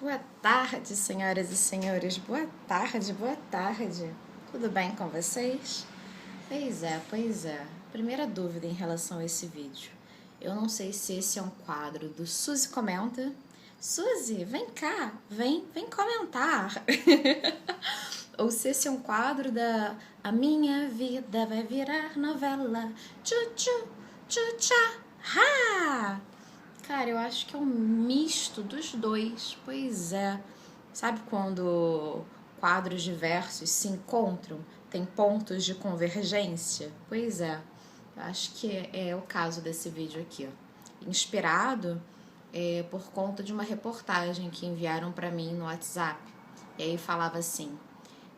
Boa tarde, senhoras e senhores. Boa tarde, boa tarde. Tudo bem com vocês? Pois é. Primeira dúvida em relação a esse vídeo. Eu não sei se esse é um quadro do Suzy Comenta. Suzy, vem cá, vem comentar. Ou se esse é um quadro da A Minha Vida Vai Virar Novela. Tchu-tchu, tchu-tchá, ha! Cara, eu acho que é um misto dos dois. Pois é. Sabe quando quadros diversos se encontram? Tem pontos de convergência? Pois é. Eu acho que é o caso desse vídeo aqui, ó. Inspirado por conta de uma reportagem que enviaram para mim no WhatsApp. E aí falava assim: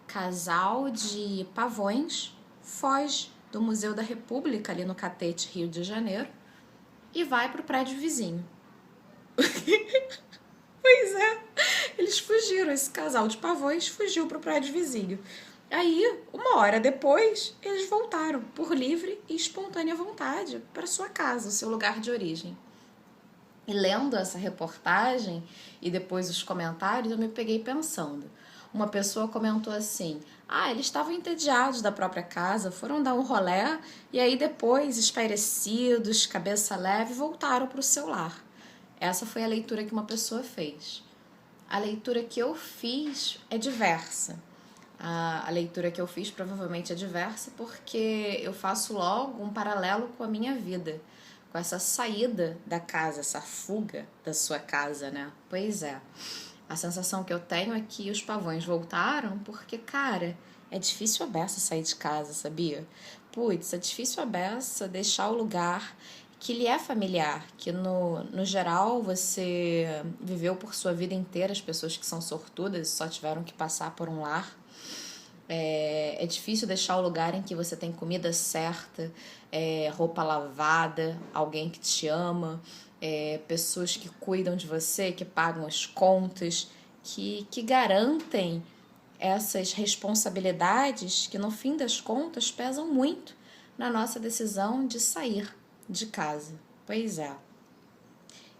casal de pavões foge do Museu da República, ali no Catete, Rio de Janeiro, e vai pro prédio vizinho. Pois é, eles fugiram, esse casal de pavões fugiu pro prédio vizinho. Aí, uma hora depois, eles voltaram por livre e espontânea vontade para sua casa, o seu lugar de origem. E lendo essa reportagem e depois os comentários, eu me peguei pensando. Uma pessoa comentou assim: eles estavam entediados da própria casa, foram dar um rolé e aí depois, espairecidos, cabeça leve, voltaram para o seu lar. Essa foi a leitura que uma pessoa fez. A leitura que eu fiz é diversa. A leitura que eu fiz provavelmente é diversa porque eu faço logo um paralelo com a minha vida, com essa saída da casa, essa fuga da sua casa, né? Pois é. A sensação que eu tenho é que os pavões voltaram porque, cara, é difícil a beça sair de casa, sabia? Putz, é difícil a beça deixar o lugar que lhe é familiar, que no geral você viveu por sua vida inteira, as pessoas que são sortudas só tiveram que passar por um lar. É difícil deixar o lugar em que você tem comida certa, roupa lavada, alguém que te ama, pessoas que cuidam de você, que pagam as contas, que garantem essas responsabilidades que no fim das contas pesam muito na nossa decisão de sair de casa. Pois é.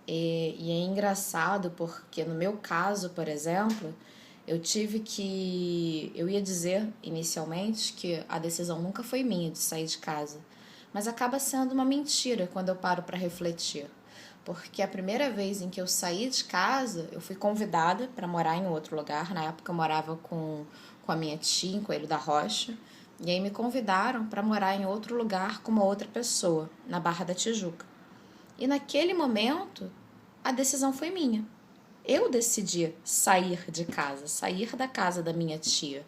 E é engraçado porque no meu caso, por exemplo, eu ia dizer inicialmente que a decisão nunca foi minha de sair de casa, mas acaba sendo uma mentira quando eu paro para refletir. Porque a primeira vez em que eu saí de casa, eu fui convidada para morar em outro lugar. Na época eu morava com a minha tia, em Coelho da Rocha, e aí me convidaram para morar em outro lugar com uma outra pessoa, na Barra da Tijuca. E naquele momento, a decisão foi minha. Eu decidi sair de casa, sair da casa da minha tia.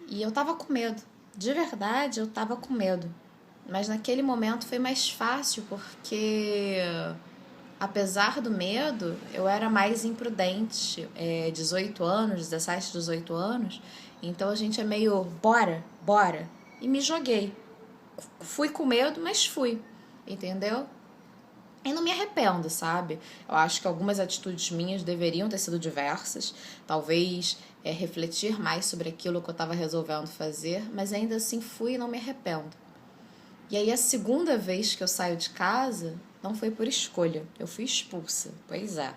E eu tava com medo. De verdade, eu tava com medo. Mas naquele momento foi mais fácil porque, apesar do medo, eu era mais imprudente. 18 anos, 17, 18 anos. Então a gente é meio, bora. E me joguei. Fui com medo, mas fui. Entendeu? E não me arrependo, sabe? Eu acho que algumas atitudes minhas deveriam ter sido diversas. Talvez refletir mais sobre aquilo que eu estava resolvendo fazer. Mas ainda assim fui e não me arrependo. E aí a segunda vez que eu saio de casa não foi por escolha. Eu fui expulsa. Pois é.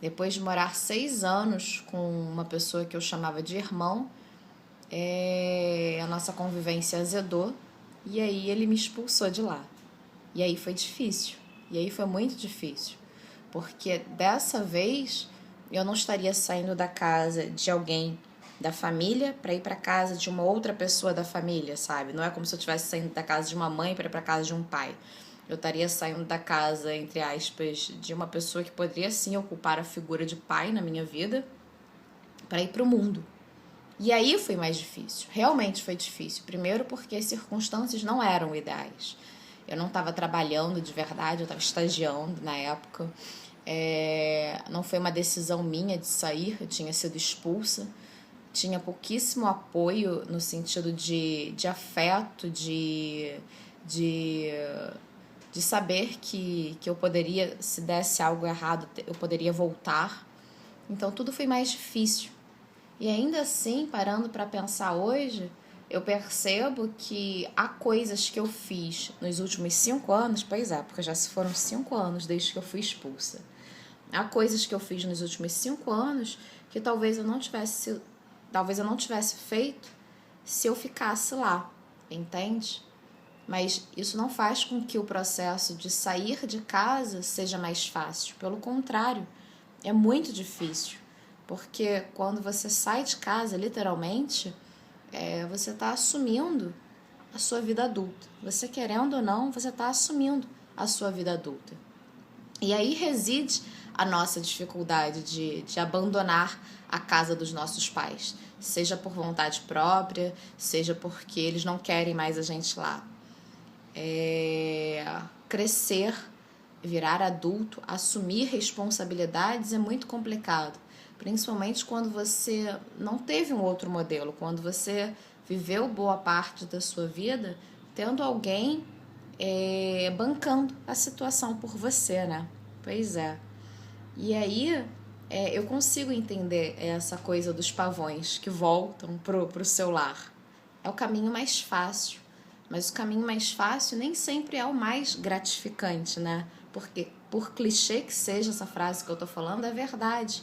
Depois de morar 6 anos com uma pessoa que eu chamava de irmão, a nossa convivência azedou. E aí ele me expulsou de lá. E aí foi difícil. E aí foi muito difícil, porque dessa vez eu não estaria saindo da casa de alguém da família para ir para casa de uma outra pessoa da família, sabe? Não é como se eu estivesse saindo da casa de uma mãe para ir para casa de um pai. Eu estaria saindo da casa, entre aspas, de uma pessoa que poderia sim ocupar a figura de pai na minha vida para ir para o mundo. E aí foi mais difícil, realmente foi difícil. Primeiro porque as circunstâncias não eram ideais. Eu não estava trabalhando de verdade, eu estava estagiando na época. Não foi uma decisão minha de sair, eu tinha sido expulsa. Tinha pouquíssimo apoio no sentido de afeto, de saber que eu poderia, se desse algo errado, eu poderia voltar. Então tudo foi mais difícil. E ainda assim, parando para pensar hoje, eu percebo que há coisas que eu fiz nos últimos 5 anos, pois é, porque já se foram 5 anos desde que eu fui expulsa. Há coisas que eu fiz nos últimos 5 anos que talvez eu não tivesse feito se eu ficasse lá, entende? Mas isso não faz com que o processo de sair de casa seja mais fácil. Pelo contrário, é muito difícil. Porque quando você sai de casa, literalmente, você está assumindo a sua vida adulta. Você querendo ou não, você está assumindo a sua vida adulta. E aí reside a nossa dificuldade de abandonar a casa dos nossos pais. Seja por vontade própria, seja porque eles não querem mais a gente lá. Crescer, virar adulto, assumir responsabilidades é muito complicado. Principalmente quando você não teve um outro modelo, quando você viveu boa parte da sua vida tendo alguém bancando a situação por você, né? Pois é. E aí eu consigo entender essa coisa dos pavões que voltam pro seu lar. É o caminho mais fácil. Mas o caminho mais fácil nem sempre é o mais gratificante, né? Porque, por clichê que seja essa frase que eu tô falando, é verdade.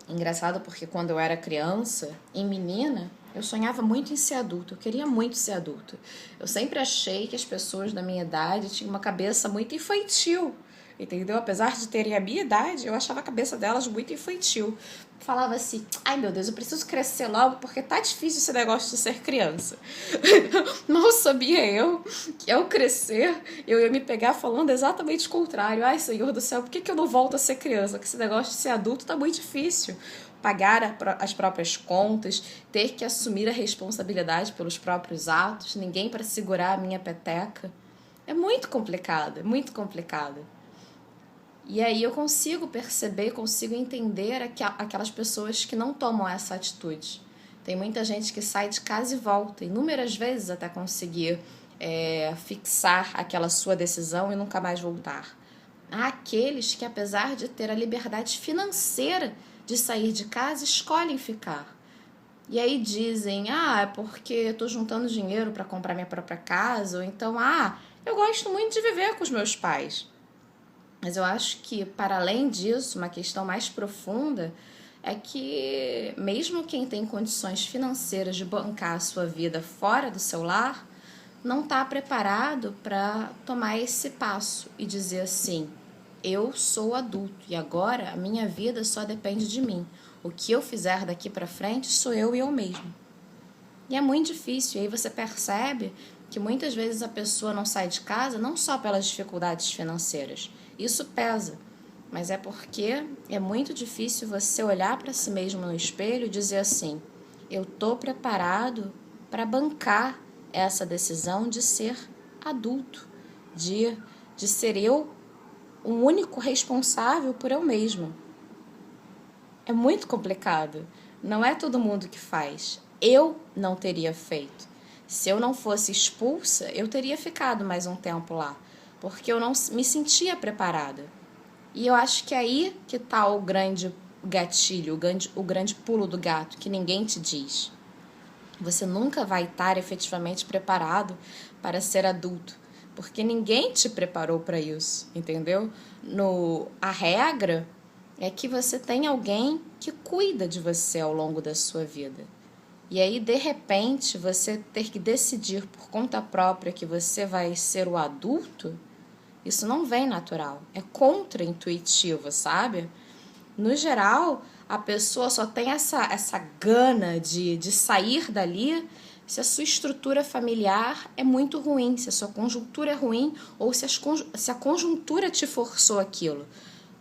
Engraçado porque quando eu era criança e menina, eu sonhava muito em ser adulto, eu queria muito ser adulto. Eu sempre achei que as pessoas da minha idade tinham uma cabeça muito infantil, entendeu? Apesar de terem a minha idade, eu achava a cabeça delas muito infantil. Falava assim, ai meu Deus, eu preciso crescer logo porque tá difícil esse negócio de ser criança. Mal sabia eu que ao crescer eu ia me pegar falando exatamente o contrário. Ai, Senhor do céu, por que eu não volto a ser criança? Porque esse negócio de ser adulto tá muito difícil. Pagar as próprias contas, ter que assumir a responsabilidade pelos próprios atos, ninguém para segurar a minha peteca. É muito complicado, é muito complicado. E aí eu consigo perceber, consigo entender aquelas pessoas que não tomam essa atitude. Tem muita gente que sai de casa e volta, inúmeras vezes até conseguir fixar aquela sua decisão e nunca mais voltar. Há aqueles que, apesar de ter a liberdade financeira de sair de casa, escolhem ficar. E aí dizem, é porque eu estou juntando dinheiro para comprar minha própria casa, ou então, eu gosto muito de viver com os meus pais. Mas eu acho que, para além disso, uma questão mais profunda é que, mesmo quem tem condições financeiras de bancar a sua vida fora do seu lar, não está preparado para tomar esse passo e dizer assim, eu sou adulto e agora a minha vida só depende de mim. O que eu fizer daqui para frente sou eu e eu mesmo. E é muito difícil, e aí você percebe que muitas vezes a pessoa não sai de casa não só pelas dificuldades financeiras. Isso pesa, mas é porque é muito difícil você olhar para si mesmo no espelho e dizer assim, eu estou preparado para bancar essa decisão de ser adulto, de ser eu o único responsável por eu mesmo. É muito complicado. Não é todo mundo que faz. Eu não teria feito. Se eu não fosse expulsa, eu teria ficado mais um tempo lá, porque eu não me sentia preparada. E eu acho que é aí que está o grande gatilho, o grande pulo do gato, que ninguém te diz. Você nunca vai estar efetivamente preparado para ser adulto, porque ninguém te preparou para isso, entendeu? A regra é que você tem alguém que cuida de você ao longo da sua vida. E aí, de repente, você ter que decidir por conta própria que você vai ser o adulto, isso não vem natural, é contra-intuitivo, sabe? No geral, a pessoa só tem essa gana de sair dali se a sua estrutura familiar é muito ruim, se a sua conjuntura é ruim ou se a conjuntura te forçou aquilo.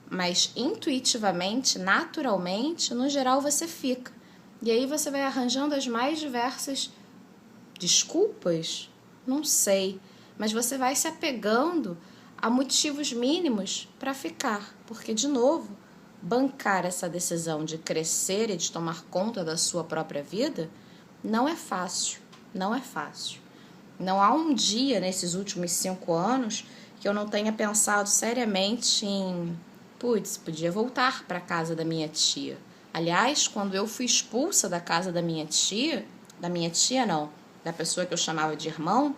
Mas intuitivamente, naturalmente, no geral você fica. E aí você vai arranjando as mais diversas desculpas? Não sei. Mas você vai se apegando a motivos mínimos para ficar. Porque, de novo, bancar essa decisão de crescer e de tomar conta da sua própria vida não é fácil. Não é fácil. Não há um dia nesses últimos 5 anos que eu não tenha pensado seriamente em podia voltar para a casa da minha tia. Aliás, quando eu fui expulsa da casa da pessoa que eu chamava de irmão,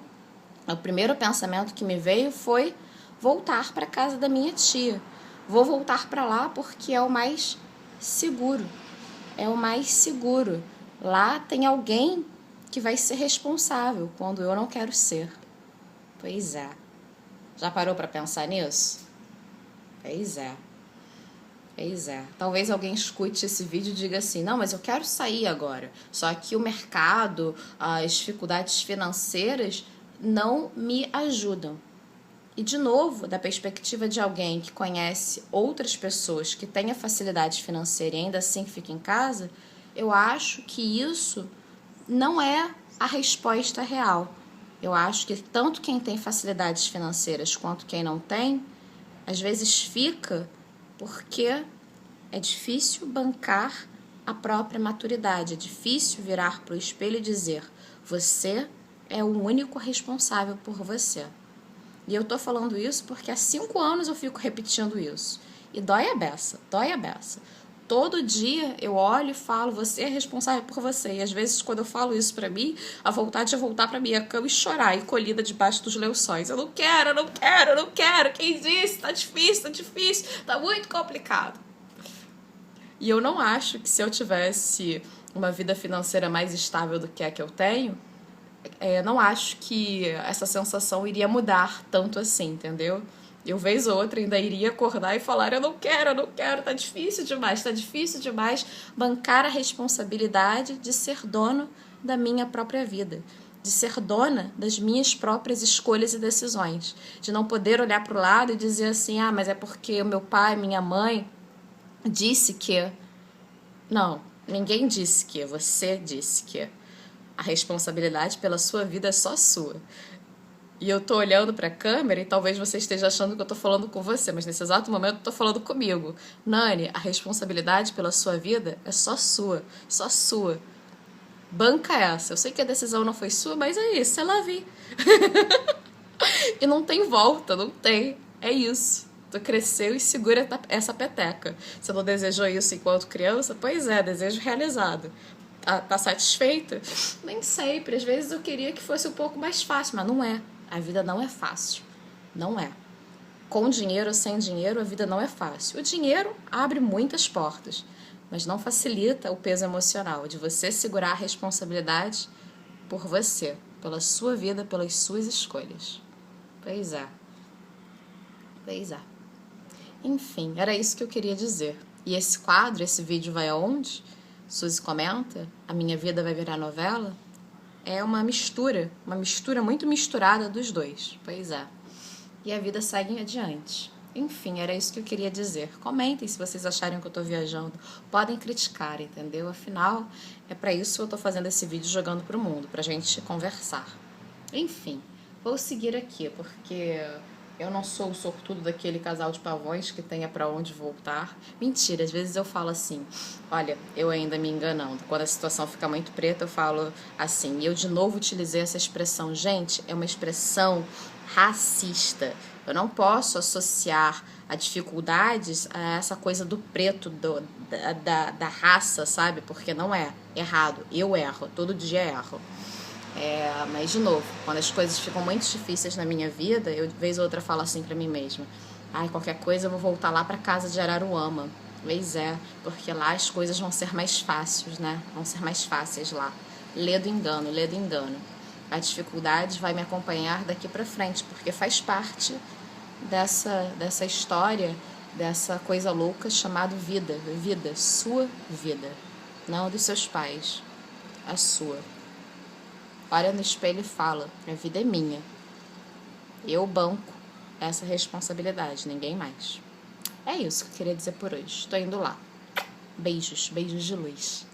o primeiro pensamento que me veio foi voltar para casa da minha tia. Vou voltar para lá porque é o mais seguro. É o mais seguro. Lá tem alguém que vai ser responsável quando eu não quero ser. Pois é. Já parou para pensar nisso? Pois é. Pois é. Talvez alguém escute esse vídeo e diga assim, não, mas eu quero sair agora. Só que o mercado, as dificuldades financeiras não me ajudam. E, de novo, da perspectiva de alguém que conhece outras pessoas que têm a facilidade financeira e ainda assim fica em casa, eu acho que isso não é a resposta real. Eu acho que tanto quem tem facilidades financeiras quanto quem não tem, às vezes fica porque é difícil bancar a própria maturidade, é difícil virar para o espelho e dizer, você é o único responsável por você. E eu tô falando isso porque há 5 anos eu fico repetindo isso. E dói a beça, dói a beça. Todo dia eu olho e falo, você é responsável por você. E às vezes quando eu falo isso pra mim, a vontade é voltar pra minha cama e chorar, encolhida debaixo dos lençóis. Eu não quero, não quero, não quero. Quem disse? Tá difícil, tá muito complicado. E eu não acho que se eu tivesse uma vida financeira mais estável do que a que eu tenho, não acho que essa sensação iria mudar tanto assim, entendeu? Eu, vez ou outra, ainda iria acordar e falar, eu não quero, tá difícil demais bancar a responsabilidade de ser dono da minha própria vida, de ser dona das minhas próprias escolhas e decisões, de não poder olhar para o lado e dizer assim, mas é porque o meu pai, minha mãe disse que... Não, ninguém disse que, você disse que. A responsabilidade pela sua vida é só sua. E eu tô olhando pra câmera e talvez você esteja achando que eu tô falando com você, mas nesse exato momento eu tô falando comigo. Nani, a responsabilidade pela sua vida é só sua, só sua. Banca essa. Eu sei que a decisão não foi sua, mas é isso, é la vie. E não tem volta, não tem. É isso. Tu cresceu e segura essa peteca. Você não desejou isso enquanto criança? Pois é, desejo realizado. Tá satisfeita? Nem sempre. Às vezes eu queria que fosse um pouco mais fácil, mas não é. A vida não é fácil. Não é. Com dinheiro ou sem dinheiro, a vida não é fácil. O dinheiro abre muitas portas, mas não facilita o peso emocional de você segurar a responsabilidade por você, pela sua vida, pelas suas escolhas. Pois é. Pois é. Enfim, era isso que eu queria dizer. E esse quadro, esse vídeo vai aonde? Suzy comenta, a minha vida vai virar novela? É uma mistura muito misturada dos dois. Pois é. E a vida segue adiante. Enfim, era isso que eu queria dizer. Comentem se vocês acharem que eu tô viajando. Podem criticar, entendeu? Afinal, é pra isso que eu tô fazendo esse vídeo jogando pro mundo, pra gente conversar. Enfim, vou seguir aqui, porque eu não sou o sortudo daquele casal de pavões que tenha pra onde voltar. Mentira, às vezes eu falo assim, olha, eu ainda me enganando. Quando a situação fica muito preta, eu falo assim. E eu de novo utilizei essa expressão. Gente, é uma expressão racista. Eu não posso associar a dificuldades a essa coisa do preto, da raça, sabe? Porque não é errado. Eu erro, todo dia erro. Mas de novo, quando as coisas ficam muito difíceis na minha vida, eu de vez ou outra falo assim pra mim mesma, qualquer coisa eu vou voltar lá pra casa de Araruama. Pois é, porque lá as coisas vão ser mais fáceis, né? Vão ser mais fáceis lá. Lê do engano. A dificuldade vai me acompanhar daqui pra frente, porque faz parte dessa história, dessa coisa louca chamada vida, sua vida, não a dos seus pais, a sua. Olha no espelho e fala, a vida é minha. Eu banco essa responsabilidade, ninguém mais. É isso que eu queria dizer por hoje. Tô indo lá. Beijos de luz.